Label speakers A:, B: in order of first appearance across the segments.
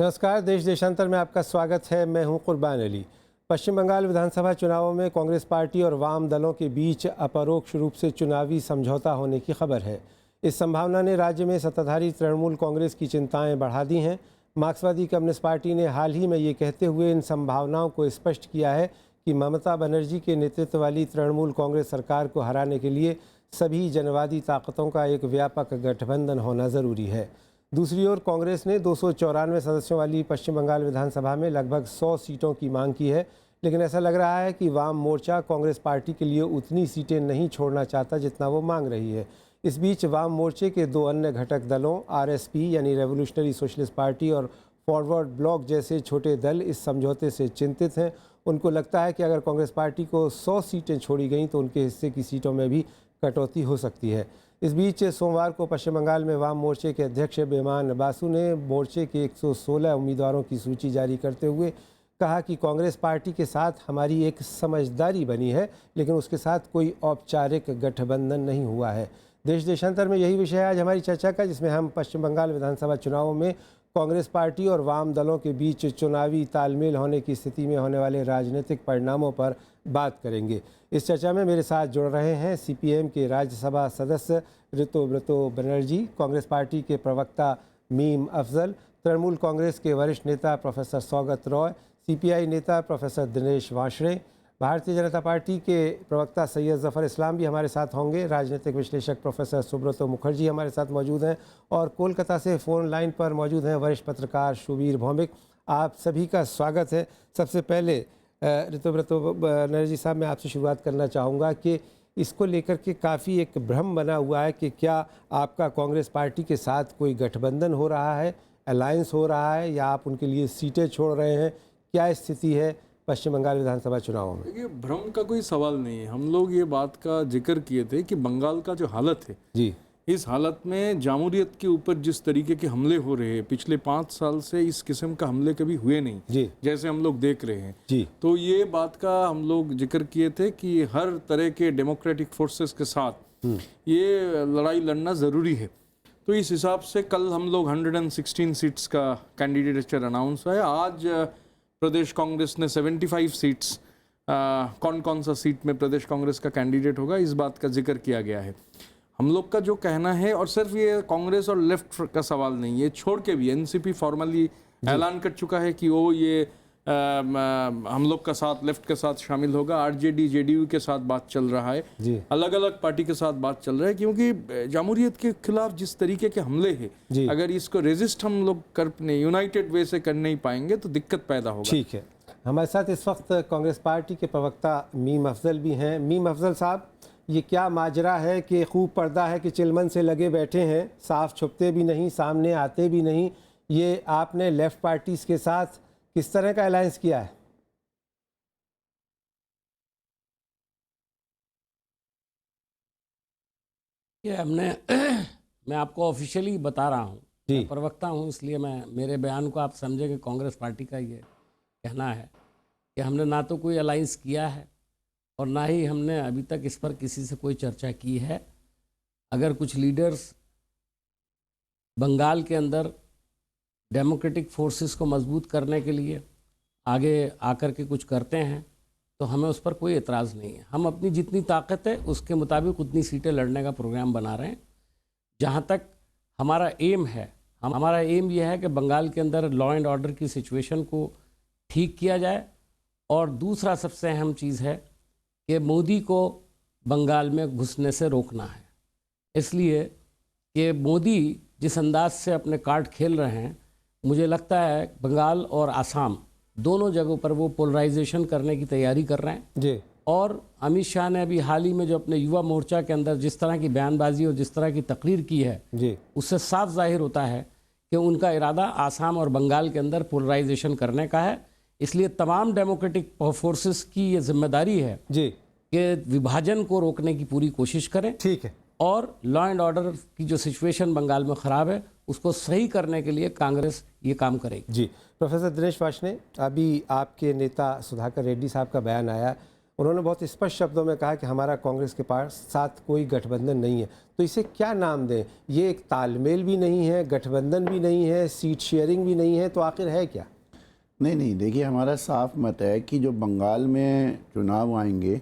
A: नमस्कार, देश देशांतर में आपका स्वागत है। मैं हूं कुर्बान अली। पश्चिम बंगाल विधानसभा चुनावों में कांग्रेस पार्टी और वाम दलों के बीच अपरोक्ष रूप से चुनावी समझौता होने की खबर है। इस संभावना ने राज्य में सत्ताधारी तृणमूल कांग्रेस की चिंताएं बढ़ा दी हैं। मार्क्सवादी कम्युनिस्ट पार्टी ने हाल ही में ये कहते हुए इन संभावनाओं को स्पष्ट किया है कि ममता बनर्जी के नेतृत्व वाली तृणमूल कांग्रेस सरकार को हराने के लिए सभी जनवादी ताकतों का एक व्यापक गठबंधन होना ज़रूरी है। दूसरी ओर कांग्रेस ने 294 सदस्यों वाली पश्चिम बंगाल विधानसभा में लगभग 100 सीटों की मांग की है, लेकिन ऐसा लग रहा है कि वाम मोर्चा कांग्रेस पार्टी के लिए उतनी सीटें नहीं छोड़ना चाहता जितना वो मांग रही है। इस बीच वाम मोर्चे के दो अन्य घटक दलों आरएसपी यानी रेवोल्यूशनरी सोशलिस्ट पार्टी और फॉरवर्ड ब्लॉक जैसे छोटे दल इस समझौते से चिंतित हैं। उनको लगता है कि अगर कांग्रेस पार्टी को 100 सीटें छोड़ी गईं तो उनके हिस्से की सीटों में भी कटौती हो सकती है। इस बीच सोमवार को पश्चिम बंगाल में वाम मोर्चे के अध्यक्ष बेमान बासु ने मोर्चे के 116 उम्मीदवारों की सूची जारी करते हुए कहा कि कांग्रेस पार्टी के साथ हमारी एक समझदारी बनी है, लेकिन उसके साथ कोई औपचारिक गठबंधन नहीं हुआ है। देश देशांतर में यही विषय है आज हमारी चर्चा का, जिसमें हम पश्चिम बंगाल विधानसभा चुनावों में कांग्रेस पार्टी और वाम दलों के बीच चुनावी तालमेल होने की स्थिति में होने वाले राजनीतिक परिणामों पर बात करेंगे। इस चर्चा में मेरे साथ जुड़ रहे हैं सीपीएम के राज्यसभा सदस्य ऋतुव्रतो बनर्जी, कांग्रेस पार्टी के प्रवक्ता मीम अफजल, तृणमूल कांग्रेस के वरिष्ठ नेता प्रोफेसर सौगत रॉय, सीपीआई नेता प्रोफेसर दिनेश वांशरे, भारतीय जनता पार्टी के प्रवक्ता सैयद जफर इस्लाम भी हमारे साथ होंगे, राजनीतिक विश्लेषक प्रोफेसर सुब्रतो मुखर्जी हमारे साथ मौजूद हैं और कोलकाता से फ़ोन लाइन पर मौजूद हैं वरिष्ठ पत्रकार शुबीर भौमिक। आप सभी का स्वागत है। सबसे पहले ऋतुव्रतो बनर्जी साहब, मैं आपसे शुरुआत करना चाहूँगा कि इसको लेकर के काफ़ी एक भ्रम बना हुआ है कि क्या आपका कांग्रेस पार्टी के साथ कोई गठबंधन हो रहा है, अलायंस हो रहा है, या आप उनके लिए सीटें छोड़ रहे हैं? क्या स्थिति है पश्चिम बंगाल विधानसभा चुनावों में?
B: देखिए, भ्रम का कोई सवाल नहीं है। हम लोग ये बात का जिक्र किए थे कि बंगाल का जो हालत है
A: जी,
B: इस हालत में जामहूरियत के ऊपर जिस तरीके के हमले हो रहे हैं, पिछले 5 साल से इस किस्म का हमले कभी हुए नहीं
A: जी,
B: जैसे हम लोग देख रहे हैं
A: जी,
B: तो ये बात का हम लोग जिक्र किए थे कि हर तरह के डेमोक्रेटिक फोर्सेस के साथ ये लड़ाई लड़ना ज़रूरी है। तो इस हिसाब से कल हम लोग 116 सीट्स का कैंडिडेचर अनाउंस है। आज प्रदेश कांग्रेस ने 75 सीट्स, कौन कौन सा सीट में प्रदेश कांग्रेस का कैंडिडेट होगा इस बात का जिक्र किया गया है। हम लोग का जो कहना है, और सिर्फ ये कांग्रेस और लेफ्ट का सवाल नहीं, ये छोड़ के भी एनसीपी फॉर्मली ऐलान कर चुका है कि वो ये हम लोग का साथ, लेफ्ट के साथ शामिल होगा। आरजेडी जेडीयू के साथ बात चल रहा है, अलग अलग पार्टी के साथ बात चल रहा है, क्योंकि जामहूरियत के खिलाफ जिस तरीके के हमले हैं, अगर इसको रेजिस्ट हम लोग कर यूनाइटेड वे से कर नहीं पाएंगे तो दिक्कत पैदा होगा।
A: ठीक है। हमारे साथ इस वक्त कांग्रेस पार्टी के प्रवक्ता मीम अफजल भी हैं। मीम अफजल साहब, ये क्या माजरा है कि खूब पर्दा है कि चिलमन से लगे बैठे हैं, साफ छुपते भी नहीं, सामने आते भी नहीं? ये आपने लेफ्ट पार्टीज के साथ किस तरह का अलायंस किया है?
C: ये हमने मैं आपको ऑफिशियली बता रहा हूँ, मैं प्रवक्ता हूँ, इसलिए मेरे बयान को आप समझे कि कांग्रेस पार्टी का ये कहना है कि हमने ना तो कोई अलायंस किया है और ना ही हमने अभी तक इस पर किसी से कोई चर्चा की है। अगर कुछ लीडर्स बंगाल के अंदर डेमोक्रेटिक फोर्सेस को मजबूत करने के लिए आगे आकर के कुछ करते हैं तो हमें उस पर कोई एतराज़ नहीं है। हम अपनी जितनी ताकत है उसके मुताबिक उतनी सीटें लड़ने का प्रोग्राम बना रहे हैं। जहाँ तक हमारा एम है, हमारा एम यह है कि बंगाल के अंदर लॉ एंड ऑर्डर की सिचुएशन को ठीक किया जाए, और दूसरा सबसे अहम चीज़ है कि मोदी को बंगाल में घुसने से रोकना है। इसलिए कि मोदी जिस अंदाज से अपने कार्ड खेल रहे हैं, मुझे लगता है बंगाल और आसाम दोनों जगहों पर वो पोलराइजेशन करने की तैयारी कर रहे हैं
A: जी।
C: और अमित शाह ने अभी हाल ही में जो अपने युवा मोर्चा के अंदर जिस तरह की बयानबाजी और जिस तरह की तकरीर की है
A: जी,
C: उससे साफ जाहिर होता है कि उनका इरादा आसाम और बंगाल के अंदर पोलराइजेशन करने का है। इसलिए तमाम डेमोक्रेटिक फोर्सेस की ये जिम्मेदारी है
A: जी
C: कि विभाजन को रोकने की पूरी कोशिश करें।
A: ठीक है।
C: और लॉ एंड ऑर्डर की जो सिचुएशन बंगाल में ख़राब है उसको सही करने के लिए कांग्रेस ये काम करेगी।
A: जी, प्रोफेसर दिनेश वांशरे, अभी आपके नेता सुधाकर रेड्डी साहब का बयान आया, उन्होंने बहुत स्पष्ट शब्दों में कहा कि हमारा कांग्रेस के पास साथ कोई गठबंधन नहीं है। तो इसे क्या नाम दें? ये एक तालमेल भी नहीं है, गठबंधन भी नहीं है, सीट शेयरिंग भी नहीं है, तो आखिर है क्या?
D: नहीं, देखिए, हमारा साफ मत है कि जो बंगाल में चुनाव आएंगे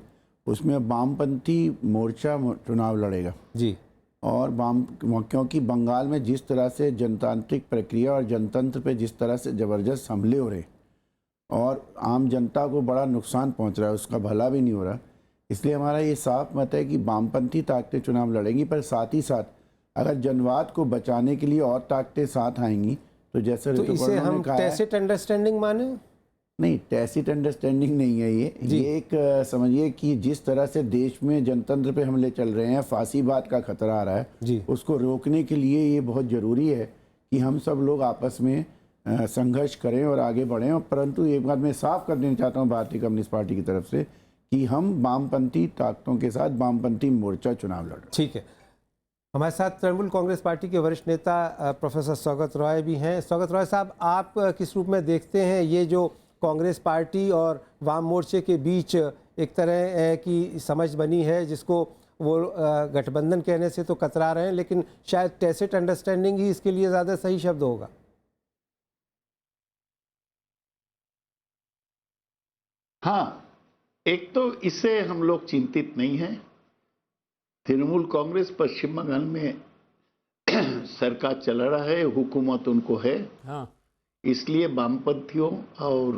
D: उसमें वामपंथी मोर्चा चुनाव लड़ेगा
A: जी।
D: और क्योंकि बंगाल में जिस तरह से जनतांत्रिक प्रक्रिया और जनतंत्र पे जिस तरह से ज़बरदस्त हमले हो रहे और आम जनता को बड़ा नुकसान पहुंच रहा है, उसका भला भी नहीं हो रहा, इसलिए हमारा ये साफ मत है कि वामपंथी ताकतें चुनाव लड़ेंगी। पर साथ ही साथ अगर जनवाद को बचाने के लिए और ताकतें साथ आएंगी तो जैसे
A: तो इसे हम
D: ने कहा
A: टैसिट अंडरस्टैंडिंग माने?
D: नहीं, टैसिट अंडरस्टैंडिंग नहीं है ये एक समझिए कि जिस तरह से देश में जनतंत्र पे हमले चल रहे हैं, फांसीवाद का खतरा आ रहा है, उसको रोकने के लिए ये बहुत ज़रूरी है कि हम सब लोग आपस में संघर्ष करें और आगे बढ़ें। और परंतु एक बात मैं साफ कर देना चाहता हूँ भारतीय कम्युनिस्ट पार्टी की तरफ से कि हम वामपंथी ताकतों के साथ वामपंथी मोर्चा चुनाव लड़ रहे हैं।
A: ठीक है। हमारे साथ तृणमूल कांग्रेस पार्टी के वरिष्ठ नेता प्रोफेसर सौगत रॉय भी हैं। सौगत रॉय साहब, आप किस रूप में देखते हैं ये जो कांग्रेस पार्टी और वाम मोर्चे के बीच एक तरह की समझ बनी है, जिसको वो गठबंधन कहने से तो कतरा रहे हैं, लेकिन शायद टैसिट अंडरस्टैंडिंग ही इसके लिए ज़्यादा सही शब्द होगा?
E: हाँ, एक तो इससे हम लोग चिंतित नहीं हैं। तृणमूल कांग्रेस पश्चिम बंगाल में सरकार चला रहा है, हुकूमत उनको है।
C: हाँ,
E: इसलिए वामपंथियों और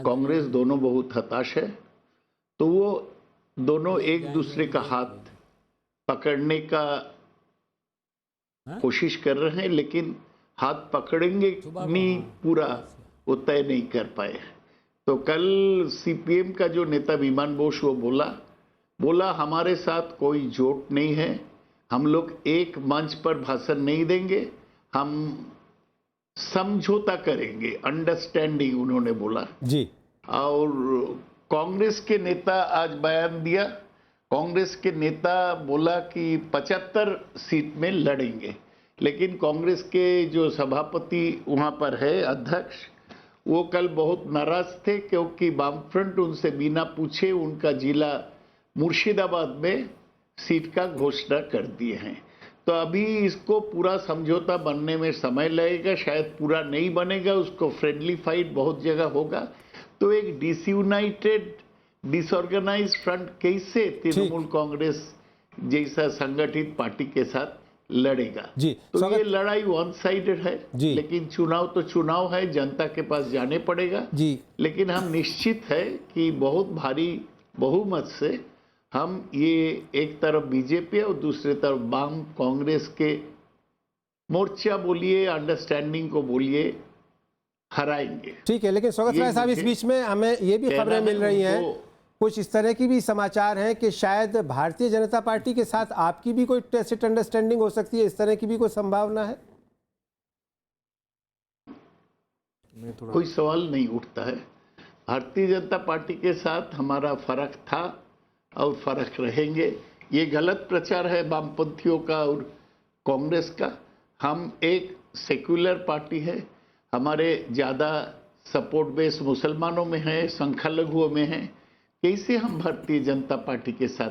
E: कांग्रेस दोनों बहुत हताश है। तो वो दोनों एक दूसरे का हाथ पकड़ने का कोशिश कर रहे हैं, लेकिन हाथ पकड़ेंगे नहीं पूरा वो तय नहीं कर पाए। तो कल सीपीएम का जो नेता विमान बोस वो बोला हमारे साथ कोई जोट नहीं है, हम लोग एक मंच पर भाषण नहीं देंगे, हम समझौता करेंगे, अंडरस्टैंडिंग उन्होंने बोला
A: जी।
E: और कांग्रेस के नेता आज बयान दिया, कांग्रेस के नेता बोला कि 75 सीट में लड़ेंगे, लेकिन कांग्रेस के जो सभापति वहां पर है अध्यक्ष, वो कल बहुत नाराज थे क्योंकि वामफ्रंट उनसे बिना पूछे उनका जिला मुर्शिदाबाद में सीट का घोषणा कर दिए हैं। तो अभी इसको पूरा समझौता बनने में समय लगेगा, शायद पूरा नहीं बनेगा, उसको फ्रेंडली फाइट बहुत जगह होगा। तो एक डिसयूनाइटेड डिसऑर्गेनाइज फ्रंट कैसे तृणमूल कांग्रेस जैसा संगठित पार्टी के साथ लड़ेगा
A: जी।
E: तो ये लड़ाई वन साइडेड है
A: जी।
E: लेकिन चुनाव तो चुनाव है, जनता के पास जाने पड़ेगा
A: जी।
E: लेकिन हम निश्चित है कि बहुत भारी बहुमत से हम ये एक तरफ बीजेपी और दूसरी तरफ वाम कांग्रेस के मोर्चा बोलिए, अंडरस्टैंडिंग को बोलिए, हराएंगे।
A: ठीक है, लेकिन सौगत राय साहब, इस बीच में हमें ये भी खबरें मिल रही हैं, कुछ इस तरह की भी समाचार हैं कि शायद भारतीय जनता पार्टी के साथ आपकी भी कोई टैसिट अंडरस्टैंडिंग हो सकती है, इस तरह की भी कोई संभावना है?
E: कोई सवाल नहीं उठता है। भारतीय जनता पार्टी के साथ हमारा फर्क था और फर्क रहेंगे। ये गलत प्रचार है वामपंथियों का और कांग्रेस का। हम एक सेक्युलर पार्टी है, हमारे ज़्यादा सपोर्ट बेस मुसलमानों में है, संख्यालघुओं में है। कैसे हम भारतीय जनता पार्टी के साथ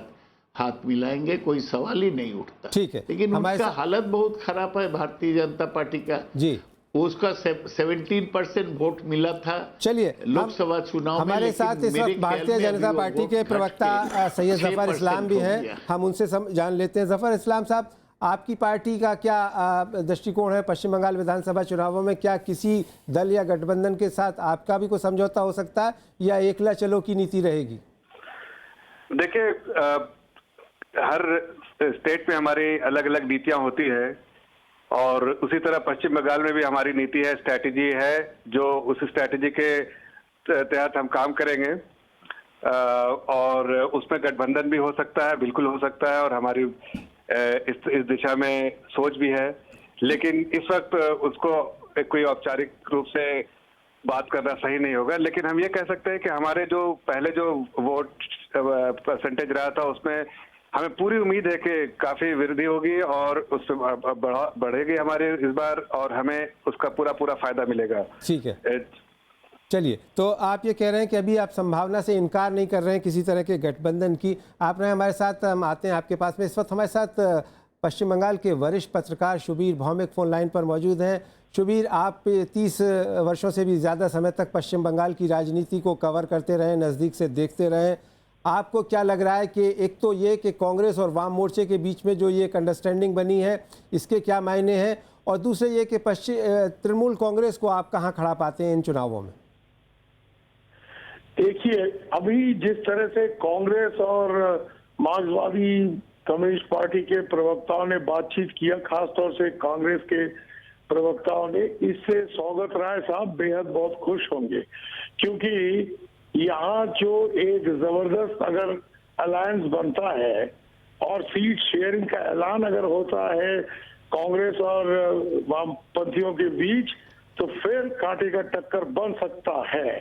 E: हाथ मिलाएंगे, कोई सवाल ही नहीं उठता।
A: ठीक है,
E: लेकिन उनका हालत बहुत खराब है भारतीय जनता पार्टी का जी। उसका 17% वोट मिला था।
A: चलिए,
E: लोकसभा चुनाव
A: हमारे साथ इस वक्त भारतीय जनता पार्टी के प्रवक्ता सैयद जफर इस्लाम भी हैं, हम उनसे जान लेते हैं। जफर इस्लाम साहब, आपकी पार्टी का क्या दृष्टिकोण है पश्चिम बंगाल विधानसभा चुनावों में? क्या किसी दल या गठबंधन के साथ आपका भी कोई समझौता हो सकता है या एकला चलो की नीति रहेगी?
F: देखिए, हर स्टेट में हमारी अलग अलग नीतियां होती है और उसी तरह पश्चिम बंगाल में भी हमारी नीति है, स्ट्रैटेजी है, जो उस स्ट्रैटेजी के तहत हम काम करेंगे और उसमें गठबंधन भी हो सकता है, बिल्कुल हो सकता है, और हमारी इस दिशा में सोच भी है। लेकिन इस वक्त उसको कोई औपचारिक रूप से बात करना सही नहीं होगा। लेकिन हम ये कह सकते हैं कि हमारे जो पहले जो वोट परसेंटेज रहा था उसमें हमें पूरी उम्मीद है कि काफी वृद्धि होगी और उससे बढ़ेगी हमारे इस बार, और हमें उसका पूरा फायदा मिलेगा।
A: ठीक है, चलिए, तो आप ये कह रहे हैं कि अभी आप संभावना से इनकार नहीं कर रहे हैं किसी तरह के गठबंधन की। आप रहे हमारे साथ, हम आते हैं आपके पास में। इस वक्त हमारे साथ पश्चिम बंगाल के वरिष्ठ पत्रकार शुबीर भौमिक फ़ोन लाइन पर मौजूद हैं। शुबीर, आप 30 वर्षों से भी ज़्यादा समय तक पश्चिम बंगाल की राजनीति को कवर करते रहे, नज़दीक से देखते रहे। आपको क्या लग रहा है कि एक तो ये कि कांग्रेस और वाम मोर्चे के बीच में जो ये एक अंडरस्टैंडिंग बनी है, इसके क्या मायने हैं, और दूसरे ये कि तृणमूल कांग्रेस को आप कहाँ खड़ा पाते हैं इन चुनावों में?
G: देखिए, अभी जिस तरह से कांग्रेस और मार्क्सवादी कम्युनिस्ट पार्टी के प्रवक्ताओं ने बातचीत किया, खासतौर से कांग्रेस के प्रवक्ताओं ने, इससे सौगत राय साहब बेहद बहुत खुश होंगे, क्योंकि यहाँ जो एक जबरदस्त अगर अलायंस बनता है और सीट शेयरिंग का ऐलान अगर होता है कांग्रेस और वामपंथियों के बीच, तो फिर कांटे का टक्कर बन सकता है।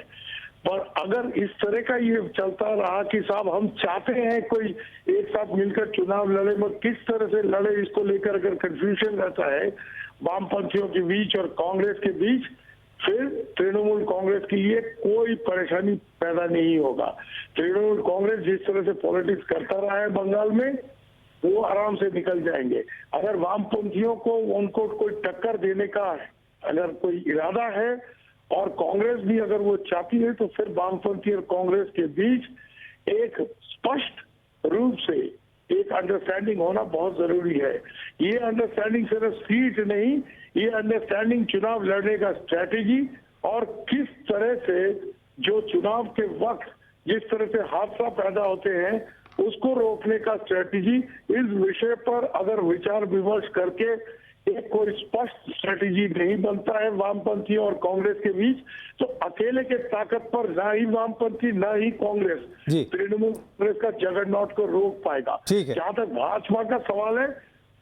G: पर अगर इस तरह का ये चलता रहा कि साहब हम चाहते हैं कोई एक साथ मिलकर चुनाव लड़े, मगर किस तरह से लड़े इसको लेकर अगर कंफ्यूजन रहता है वामपंथियों के बीच और कांग्रेस के बीच, फिर तृणमूल कांग्रेस के लिए कोई परेशानी पैदा नहीं होगा। तृणमूल कांग्रेस जिस तरह से पॉलिटिक्स करता रहा है बंगाल में, वो आराम से निकल जाएंगे। अगर वामपंथियों को उनको कोई टक्कर देने का अगर कोई इरादा है और कांग्रेस भी अगर वो चाहती है, तो फिर वामपंथी और कांग्रेस के बीच एक स्पष्ट रूप से एक अंडरस्टैंडिंग होना बहुत जरूरी है। ये अंडरस्टैंडिंग सिर्फ सीट नहीं, ये अंडरस्टैंडिंग चुनाव लड़ने का स्ट्रैटेजी और किस तरह से जो चुनाव के वक्त जिस तरह से हादसा पैदा होते हैं उसको रोकने का स्ट्रैटेजी, इस विषय पर अगर विचार विमर्श करके एक कोई स्पष्ट स्ट्रेटेजी नहीं बनता है वामपंथी और कांग्रेस के बीच, तो अकेले के ताकत पर ना ही वामपंथी ना ही कांग्रेस तृणमूल कांग्रेस का जगरनॉट को रोक पाएगा। जहां तक भाजपा का सवाल है,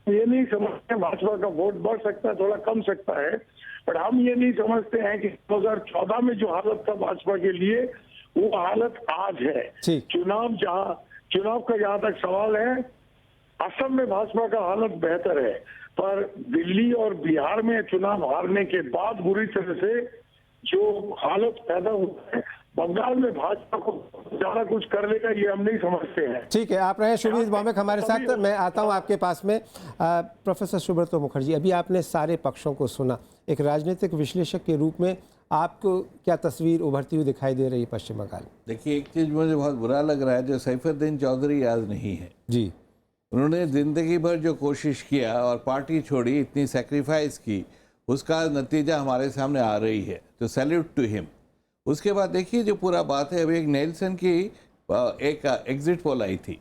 G: ये नहीं समझते भाजपा का वोट बढ़ सकता है, थोड़ा कम सकता है, पर हम ये नहीं समझते हैं कि 2014 में जो हालत था भाजपा के लिए, वो हालत आज है। चुनाव का जहां तक सवाल है, असम में भाजपा का हालत बेहतर है, पर दिल्ली और बिहार में चुनाव हारने के बाद बुरी तरह से जो हालत पैदा हुआ है, बंगाल में भाजपा को ज्यादा कुछ कर लेगा ये हम नहीं समझते हैं।
A: ठीक है, आप रहे शुभीर भौमिक हमारे साथ। मैं आता हूं आपके पास में। प्रोफेसर सुब्रतो मुखर्जी, अभी आपने सारे पक्षों को सुना, एक राजनीतिक विश्लेषक के रूप में आपको क्या तस्वीर उभरती हुई दिखाई दे रही है पश्चिम बंगाल?
H: देखिए, एक चीज़ मुझे बहुत बुरा लग रहा है, जो सैफुद्दीन चौधरी आज नहीं है
A: जी।
H: उन्होंने ज़िंदगी भर जो कोशिश किया और पार्टी छोड़ी, इतनी सेक्रीफाइस की, उसका नतीजा हमारे सामने आ रही है, तो सैल्यूट टू हिम। उसके बाद देखिए जो पूरा बात है, अभी एक नेल्सन की एक एग्जिट पोल आई थी,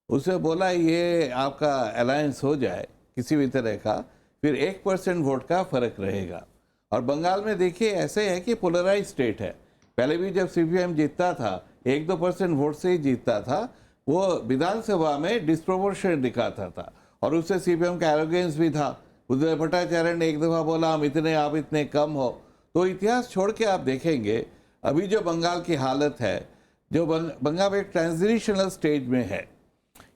H: उसने बोला ये आपका अलायंस हो जाए किसी भी तरह का, फिर 1% वोट का फ़र्क रहेगा। और बंगाल में देखिए ऐसे है कि पोलराइज स्टेट है, पहले भी जब CPM जीतता था 1-2% वोट से ही जीतता था, वो विधानसभा में डिस्प्रोपोर्शन दिखाता था, और उससे CPM का एरोगेंस भी था। उदय भट्टाचार्य ने एक दफ़ा बोला हम इतने, आप इतने कम हो। तो इतिहास छोड़ के आप देखेंगे अभी जो बंगाल की हालत है, जो बंगाल एक ट्रांजिशनल स्टेज में है,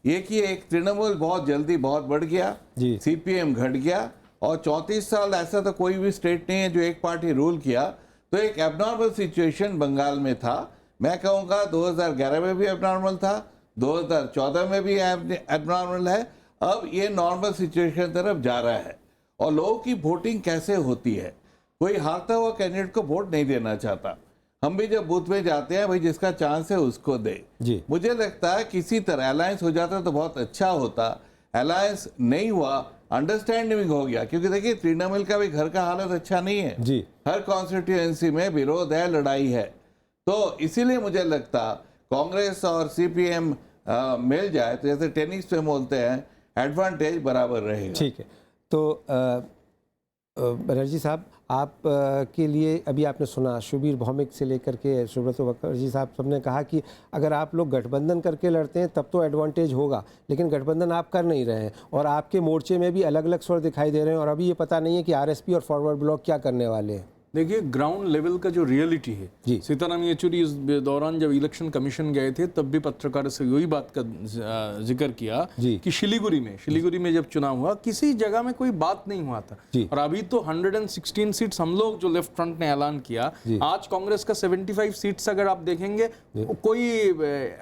H: ये कि एक तृणमूल बहुत जल्दी बहुत बढ़ गया, CPM घट गया, और 34 साल ऐसा तो कोई भी स्टेट नहीं है जो एक पार्टी रूल किया। तो एक एबनॉर्मल सिचुएशन बंगाल में था। मैं कहूँगा 2011 में भी एबनॉर्मल था, 2014 में भी एबनॉर्मल है, अब ये नॉर्मल सिचुएशन तरफ जा रहा है। और लोगों की वोटिंग कैसे होती है, कोई हारता हुआ कैंडिडेट को वोट नहीं देना चाहता। हम भी जब बूथ में जाते हैं, भाई जिसका चांस है उसको दे। मुझे लगता है किसी तरह अलायंस हो जाता तो बहुत अच्छा होता। अलायंस नहीं हुआ, अंडरस्टैंडिंग हो गया, क्योंकि देखिए तृणमूल का भी घर का हालत अच्छा नहीं है जी। हर कॉन्स्टिट्यूएंसी में विरोध है, लड़ाई है। तो इसीलिए मुझे लगता कांग्रेस और CPM मिल जाए तो जैसे टेनिस में बोलते हैं एडवांटेज बराबर रहेगा।
A: ठीक है, तो बनर्जी साहब, आप के लिए अभी आपने सुना शुबीर भौमिक से लेकर के सुब्रतो मुखर्जी साहब सबने कहा कि अगर आप लोग गठबंधन करके लड़ते हैं तब तो एडवांटेज होगा, लेकिन गठबंधन आप कर नहीं रहे हैं, और आपके मोर्चे में भी अलग अलग स्वर दिखाई दे रहे हैं, और अभी ये पता नहीं है कि RSP और फॉरवर्ड ब्लॉक क्या करने वाले हैं।
B: देखिए ग्राउंड लेवल का जो रियलिटी है, सीताराम येचुरी इस दौरान जब इलेक्शन कमीशन गए थे तब भी पत्रकारों से वही बात का जिक्र किया कि शिलीगुड़ी में जब चुनाव हुआ किसी जगह में कोई बात नहीं हुआ था। और अभी तो 116 सीट्स हम लोग जो लेफ्ट फ्रंट ने ऐलान किया, आज कांग्रेस का 75 सीट्स अगर आप देखेंगे कोई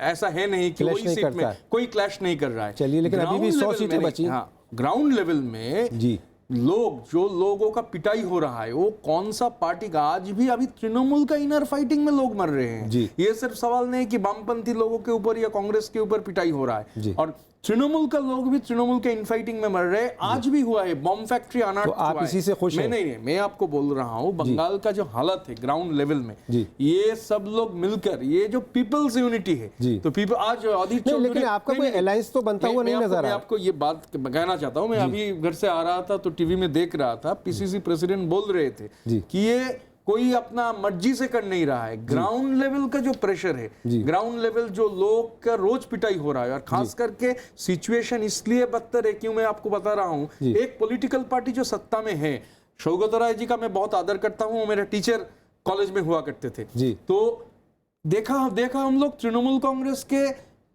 B: ऐसा है नहीं कि वही सीट में कोई क्लैश नहीं कर रहा है।
A: चलिए, लेकिन अभी भी 100 सीटें बची।
B: हाँ, ग्राउंड लेवल में जो लोगों का पिटाई हो रहा है वो कौन सा पार्टी का, आज भी अभी तृणमूल का इनर फाइटिंग में लोग मर रहे हैं। ये सिर्फ सवाल नहीं कि वामपंथी लोगों के ऊपर या कांग्रेस के ऊपर पिटाई हो रहा है, और तृणमूल का लोग भी तृणमूल के इनफाइटिंग में मर रहे हैं। आज भी हुआ है, बॉम्ब फैक्ट्री अनाट।
A: तो आप इसी से खुश हैं?
B: नहीं, मैं आपको बोल रहा हूँ बंगाल का जो हालत है ग्राउंड लेवल में, ये सब लोग मिलकर, ये जो पीपल्स यूनिटी है, तो पीपल आज अधीर चौधरी,
A: लेकिन आपका कोई अलायंस तो बनता हुआ नहीं नजर आ रहा।
B: मैं आपको ये बात कहना चाहता हूँ, मैं अभी घर से आ रहा था तो टीवी में देख रहा था, पीसीसी प्रेसिडेंट बोल रहे थे कि ये कोई अपना मर्जी से कर नहीं रहा है। ग्राउंड लेवल का जो प्रेशर है, ग्राउंड लेवल जो लोग का रोज पिटाई हो रहा है, और खास करके सिचुएशन इसलिए बदतर है क्यों मैं आपको बता रहा हूं। एक पॉलिटिकल पार्टी जो सत्ता में है, शौकत राय जी का मैं बहुत आदर करता हूं, मेरे टीचर कॉलेज में हुआ करते थे, तो देखा हम लोग तृणमूल कांग्रेस के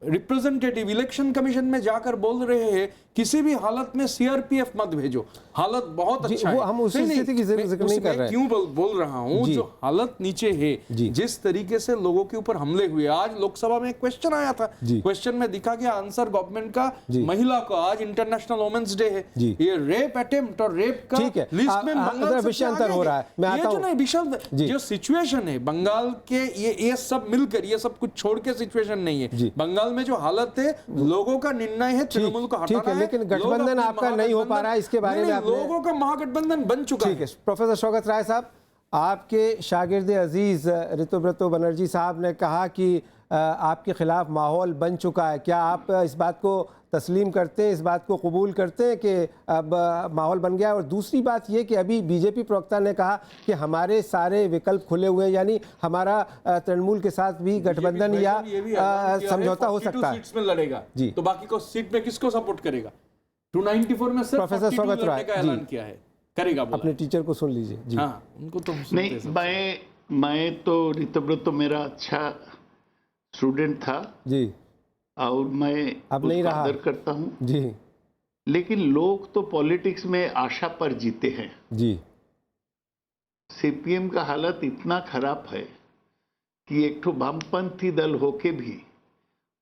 B: रिप्रेजेंटेटिव इलेक्शन कमीशन में जाकर बोल रहे हैं किसी भी हालत में सीआरपीएफ मत भेजो, हालत बहुत अच्छा है।
A: हम उसी स्थिति की जिक्र नहीं कर रहे हैं।
B: क्यों बोल रहा हूं, जो हालत नीचे है, जिस तरीके से लोगों के ऊपर हमले हुए, आज लोकसभा में एक क्वेश्चन आया था, क्वेश्चन में दिखा गया आंसर गवर्नमेंट का महिला को, आज इंटरनेशनल वुमेन्स डे है, ये रेप अटेम्प्ट और रेप का लिस्ट में
A: विषय अंतर हो रहा है। मैं आता हूं,
B: जो सिचुएशन है बंगाल के, ये सब मिलकर, ये सब कुछ छोड़ के सिचुएशन नहीं है। बंगाल में जो हालत है, लोगों का निर्णय है तृणमूल को हटाना है,
A: लेकिन गठबंधन आपका नहीं हो पा रहा है, इसके बारे में
B: लोगों का महागठबंधन बन चुका है।
A: प्रोफेसर शौकत राय साहब, आपके शागिर्द अजीज ऋतुव्रत बनर्जी साहब ने कहा कि आपके खिलाफ माहौल बन चुका है, क्या आप इस बात को तस्लीम करते हैं, इस बात को कबूल करते हैं कि अब माहौल बन गया है? और दूसरी बात ये कि अभी बीजेपी प्रवक्ता ने कहा कि हमारे सारे विकल्प खुले हुए हैं, यानी हमारा तृणमूल के साथ भी गठबंधन या समझौता हो सकता है।
B: सीट्स में लड़ेगा तो बाकी को सीट में किसको सपोर्ट करेगा? 294 में सिर्फ
A: प्रोफेसर शौकत राय
B: का ऐलान किया है, करेगा
A: अपने टीचर को सुन लीजिए जी।
B: हाँ, उनको तो
E: नहीं, मैं तो ऋतुव्रत तो मेरा अच्छा स्टूडेंट था
A: जी,
E: और मैं
A: अब नहीं रहा,
E: आदर करता हूँ
A: जी,
E: लेकिन लोग तो पॉलिटिक्स में आशा पर जीते हैं
A: जी।
E: सीपीएम का हालत इतना खराब है कि एक ठो वामपंथी दल होके भी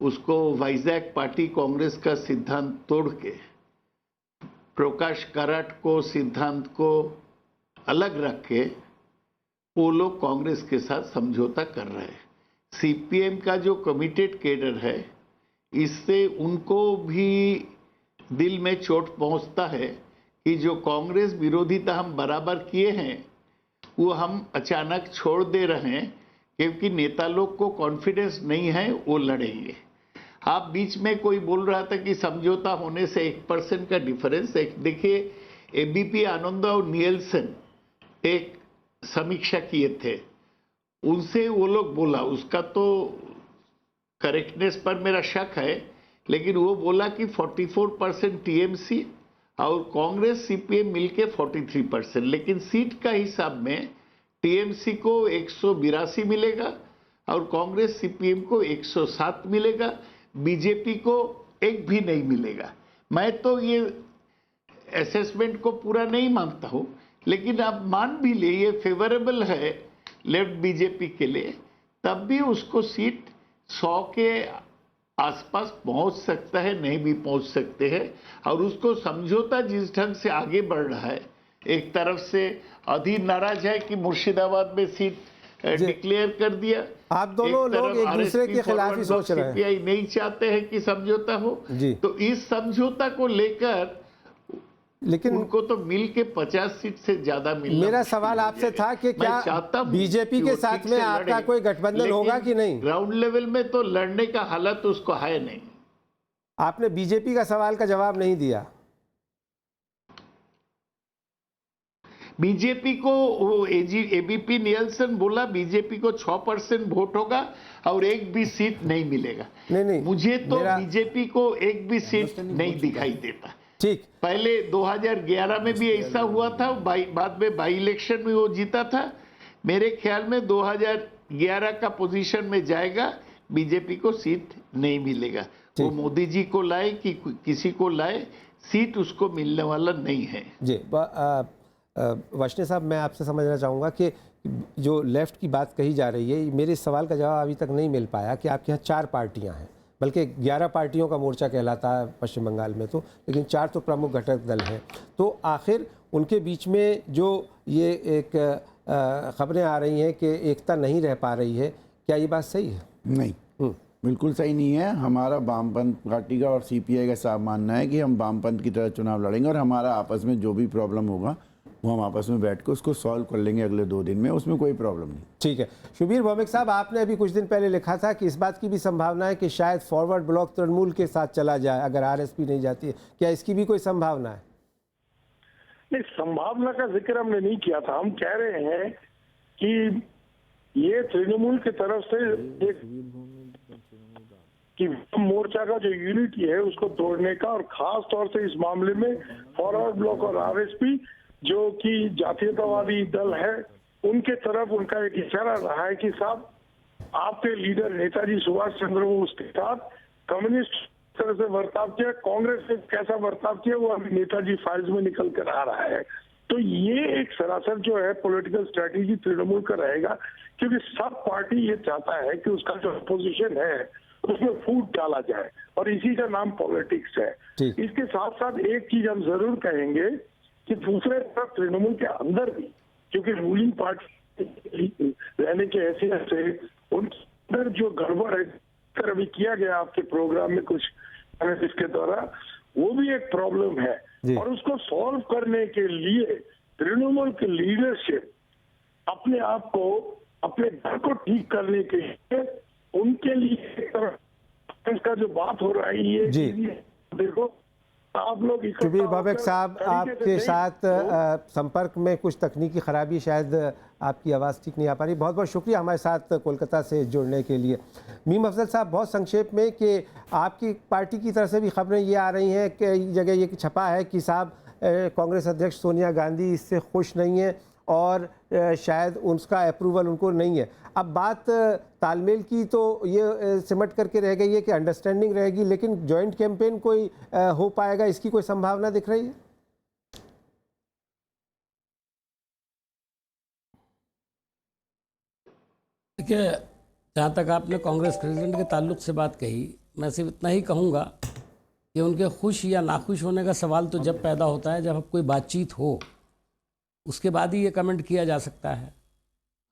E: उसको वाइजैक पार्टी कांग्रेस का सिद्धांत तोड़ के प्रकाश कराट को सिद्धांत को अलग रख के वो लोग कांग्रेस के साथ समझौता कर रहे हैं। सीपीएम का जो कमिटेड कैडर है, इससे उनको भी दिल में चोट पहुंचता है कि जो कांग्रेस विरोधिता हम बराबर किए हैं वो हम अचानक छोड़ दे रहे हैं क्योंकि नेता लोग को कॉन्फिडेंस नहीं है, वो लड़ेंगे। आप बीच में कोई बोल रहा था कि समझौता होने से 1% का डिफरेंस है। देखिए, एबीपी आनंद और नियल्सन एक समीक्षा किए थे, उनसे वो लोग बोला, उसका तो करेक्टनेस पर मेरा शक है, लेकिन वो बोला कि 44% टीएमसी और कांग्रेस सीपीएम मिलके 43%, लेकिन सीट का हिसाब में टीएमसी को 182 मिलेगा और कांग्रेस सीपीएम को 107 मिलेगा, बीजेपी को एक भी नहीं मिलेगा। मैं तो ये असेसमेंट को पूरा नहीं मानता हूँ, लेकिन आप मान भी ले ये फेवरेबल है लेफ्ट बीजेपी के लिए, तब भी उसको सीट 100 के आसपास पहुंच सकता है, नहीं भी पहुंच सकते हैं। और उसको समझौता जिस ढंग से आगे बढ़ रहा है, एक तरफ से अधीर नाराज है कि मुर्शिदाबाद में सीट डिक्लेयर कर दिया,
A: आप दोनों लोग एक दूसरे के खिलाफ ही सोच रहे हैं,
E: सीपीआई नहीं चाहते हैं कि समझौता हो, तो इस समझौता को लेकर लेकिन उनको तो मिल के 50 सीट से ज्यादा मिलना।
A: मेरा सवाल आपसे था कि क्या बीजेपी के साथ में आपका कोई गठबंधन होगा कि नहीं?
E: ग्राउंड लेवल में तो लड़ने का हालत उसको है नहीं।
A: आपने बीजेपी का सवाल का जवाब नहीं दिया।
E: बीजेपी को एबीपी नियल्सन बोला बीजेपी को 6% वोट होगा और एक भी सीट नहीं मिलेगा।
A: नहीं,
E: मुझे तो बीजेपी को एक भी सीट नहीं दिखाई देता।
A: ठीक,
E: पहले 2011 में भी ऐसा हुआ था, बाद में बाई इलेक्शन में वो जीता था, मेरे ख्याल में 2011 का पोजीशन में जाएगा, बीजेपी को सीट नहीं मिलेगा। वो मोदी जी को लाए कि किसी को लाए, सीट उसको मिलने वाला नहीं है।
A: जी वार्ष्णेय साहब, मैं आपसे समझना चाहूँगा कि जो लेफ्ट की बात कही जा रही है, मेरे इस सवाल का जवाब अभी तक नहीं मिल पाया कि आपके यहाँ 4 पार्टियाँ हैं, बल्कि 11 पार्टियों का मोर्चा कहलाता है पश्चिम बंगाल में, तो लेकिन 4 तो प्रमुख घटक दल हैं। तो आखिर उनके बीच में जो ये एक खबरें आ रही हैं कि एकता नहीं रह पा रही है, क्या ये बात सही है?
D: नहीं, बिल्कुल सही नहीं है। हमारा वामपंथ पार्टी का और सीपीआई का साफ मानना है कि हम वामपंथ की तरह चुनाव लड़ेंगे और हमारा आपस में जो भी प्रॉब्लम होगा वो हम आपस में बैठ कर उसको सॉल्व कर लेंगे अगले 2 दिन में, उसमें कोई प्रॉब्लम नहीं।
A: ठीक है। शुबीर भौमिक साहब, आपने अभी कुछ दिन पहले लिखा था कि इस बात की भी संभावना है कि शायद फॉरवर्ड ब्लॉक तृणमूल के साथ चला जाए अगर आरएसपी नहीं जाती है, क्या इसकी भी कोई संभावना है?
G: नहीं, संभावना का जिक्र हमने नहीं किया था। हम कह रहे हैं कि ये तृणमूल की तरफ से कि मोर्चा का जो यूनिटी है उसको तोड़ने का, और खास तौर से इस मामले में फॉरवर्ड ब्लॉक और आरएसपी जो कि जातीयतावादी दल है उनके तरफ उनका एक इशारा रहा है कि साहब आपके लीडर नेताजी सुभाष चंद्र बोस के साथ कम्युनिस्ट तरह से बर्ताव किया, कांग्रेस ने कैसा बर्ताव किया वो अभी नेताजी फाइल्स में निकल कर आ रहा है। तो ये एक सरासर जो है पॉलिटिकल स्ट्रेटेजी तृणमूल का रहेगा, क्योंकि सब पार्टी ये चाहता है कि उसका जो अपोजिशन है उसमें फूट डाला जाए, और इसी का नाम पॉलिटिक्स है। इसके साथ साथ एक चीज हम जरूर कहेंगे कि दूसरे तरफ तृणमूल के अंदर भी, क्योंकि रूलिंग पार्टी रहने की हैसियत से उनके अंदर जो गड़बड़ है, अभी किया गया आपके प्रोग्राम में कुछ इसके द्वारा, वो भी एक प्रॉब्लम है, और उसको सॉल्व करने के लिए तृणमूल की लीडरशिप अपने आप को, अपने घर को ठीक करने के लिए उनके लिए इसका जो बात हो रही है, देखो आप लोग।
A: शुबीर भौमिक साहब, आपके साथ संपर्क में कुछ तकनीकी खराबी, शायद आपकी आवाज़ ठीक नहीं आ पा रही। बहुत बहुत शुक्रिया हमारे साथ कोलकाता से जुड़ने के लिए। मीम अफजल साहब, बहुत संक्षेप में कि आपकी पार्टी की तरफ से भी खबरें ये आ रही हैं कि जगह ये छपा है कि साहब कांग्रेस अध्यक्ष सोनिया गांधी इससे खुश नहीं है और शायद उसका अप्रूवल उनको नहीं है। अब बात तालमेल की तो ये सिमट करके रह गई है कि अंडरस्टैंडिंग रहेगी, लेकिन जॉइंट कैंपेन कोई हो पाएगा, इसकी कोई संभावना दिख रही है?
C: देखिए, जहाँ तक आपने कांग्रेस प्रेसिडेंट के ताल्लुक से बात कही, मैं सिर्फ इतना ही कहूँगा कि उनके खुश या नाखुश होने का सवाल तो जब पैदा होता है जब अब कोई बातचीत हो, उसके बाद ही ये कमेंट किया जा सकता है।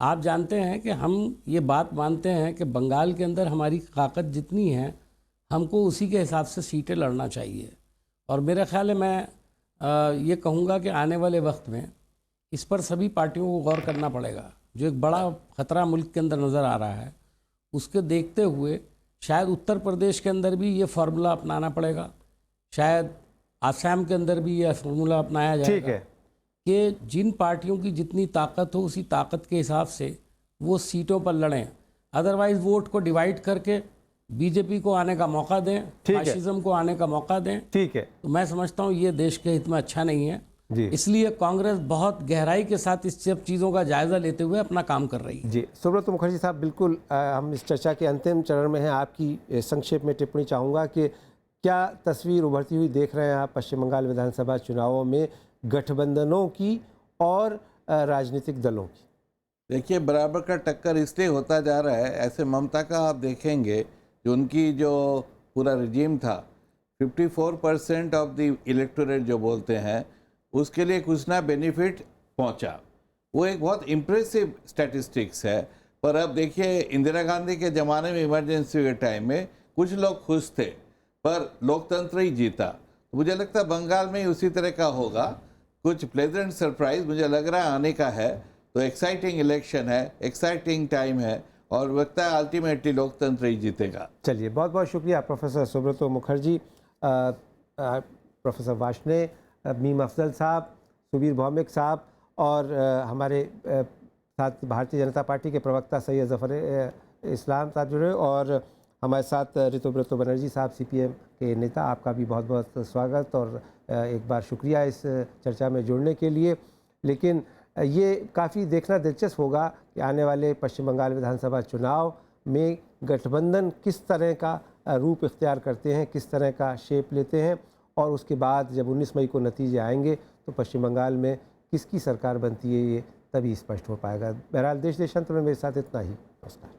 C: आप जानते हैं कि हम ये बात मानते हैं कि बंगाल के अंदर हमारी ताकत जितनी है हमको उसी के हिसाब से सीटें लड़ना चाहिए, और मेरा ख्याल है मैं ये कहूँगा कि आने वाले वक्त में इस पर सभी पार्टियों को गौर करना पड़ेगा। जो एक बड़ा ख़तरा मुल्क के अंदर नज़र आ रहा है, उसके देखते हुए शायद उत्तर प्रदेश के अंदर भी ये फार्मूला अपनाना पड़ेगा, शायद आसाम के अंदर भी ये फार्मूला अपनाया जाएगा।
A: ठीक है
C: कि जिन पार्टियों की जितनी ताकत हो उसी ताकत के हिसाब से वो सीटों पर लड़ें, अदरवाइज वोट को डिवाइड करके बीजेपी को आने का मौका दें, फाशिज्म को आने का मौका दें।
A: ठीक है,
C: तो मैं समझता हूँ ये देश के हित में अच्छा नहीं है। इसलिए कांग्रेस बहुत गहराई के साथ इस सब चीज़ों का जायज़ा लेते हुए अपना काम कर रही है।
A: जी सुब्रत मुखर्जी साहब, बिल्कुल हम इस चर्चा के अंतिम चरण में हैं। आपकी संक्षेप में टिप्पणी चाहूँगा कि क्या तस्वीर उभरती हुई देख रहे हैं आप पश्चिम बंगाल विधानसभा चुनावों में गठबंधनों की और राजनीतिक दलों की?
H: देखिए, बराबर का टक्कर इसलिए होता जा रहा है। ऐसे ममता का आप देखेंगे जो उनकी जो पूरा रिजीम था, 54% ऑफ द इलेक्टोरेट जो बोलते हैं उसके लिए कुछ ना बेनिफिट पहुंचा। वो एक बहुत इम्प्रेसिव स्टैटिस्टिक्स है। पर अब देखिए, इंदिरा गांधी के ज़माने में इमरजेंसी के टाइम में कुछ लोग खुश थे पर लोकतंत्र ही जीता। मुझे लगता है बंगाल में उसी तरह का होगा। कुछ प्लेजेंट सरप्राइज मुझे लग रहा है आने का है। तो एक्साइटिंग इलेक्शन है, एक्साइटिंग टाइम है, और लगता है अल्टीमेटली लोकतंत्र ही जीतेगा।
A: चलिए, बहुत बहुत शुक्रिया प्रोफेसर सुब्रत मुखर्जी, प्रोफेसर वार्ष्णेय, मीम अफजल साहब, शुबीर भौमिक साहब, और हमारे साथ भारतीय जनता पार्टी के प्रवक्ता सैयद जफर इस्लाम साहब जुड़े, और हमारे साथ ऋतुव्रत बनर्जी साहब सीपीएम के नेता। आपका भी बहुत बहुत स्वागत और एक बार शुक्रिया इस चर्चा में जुड़ने के लिए। लेकिन ये काफ़ी देखना दिलचस्प होगा कि आने वाले पश्चिम बंगाल विधानसभा चुनाव में गठबंधन किस तरह का रूप इख्तियार करते हैं, किस तरह का शेप लेते हैं, और उसके बाद जब 19 मई को नतीजे आएंगे तो पश्चिम बंगाल में किसकी सरकार बनती है ये तभी स्पष्ट हो पाएगा। बहरहाल देश देशांतर में मेरे साथ इतना ही। नमस्कार।